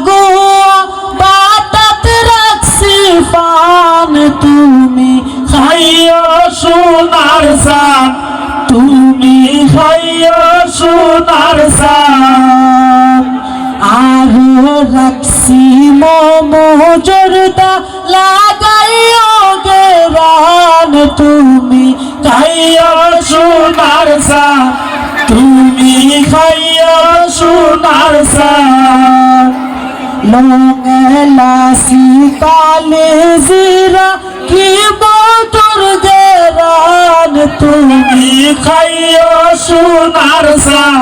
গো বাটাত রাখছি পান তুমি খাইও সোনার চান তুমি খাইও সোনার চান আরো রাখছি মোমো জর্দা লাগাইও গেরান তুমি খাইও সোনার চান তুমি খাইও সোনার চান লঙে লাসি কালে জিরা কি মধুর গেরান তুমি খাইও সোনার চান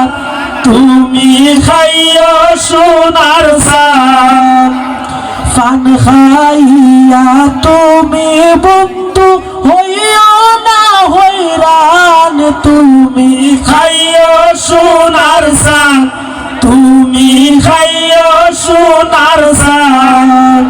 তুমি খাইও সোনার চান পান খাইয়া তুমি বন্ধু হইও না হইরান তুমি খাইও সোনার চান তুমি খাইও সোনার চান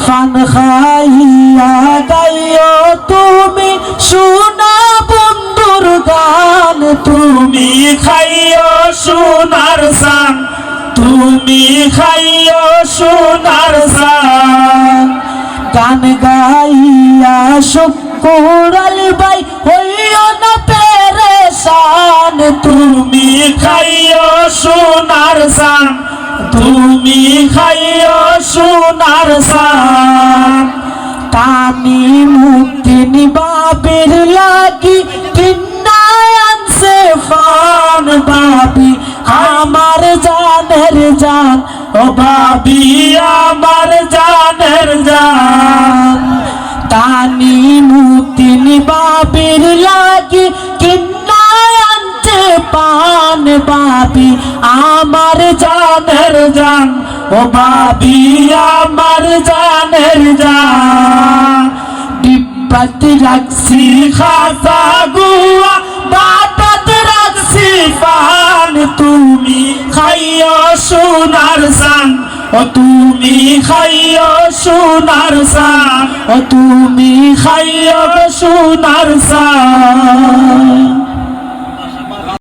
পান খাইয়া গাইও তুমি সোনা বন্ধুর গান তুমি খাইও সোনার চান তুমি খাইও সোনার চান গান গাইয়া শুকুর আলী ভাই হইও না পেরেশান তুমি খাইও সোনার চান তুমি খাইও সোনার চান কানি মুক্তিন বাবির লাগি কিন্নায় আনছে ফান বাবি আমার জানের জান ও বাবি আমার জানের জান কানি মুক্তিন বাবির লাগি কিন্নায় আনছে পান বাবি আমার জানের জান ও বাবি আমার জানের জান ডিব্বাত রাখছি খাসা গুয়া বাটাত রাখছি পান তুমি খাইও সোনার চান ও তুমি খাইও সোনার চান ও তুমি খাইও সোনার চান।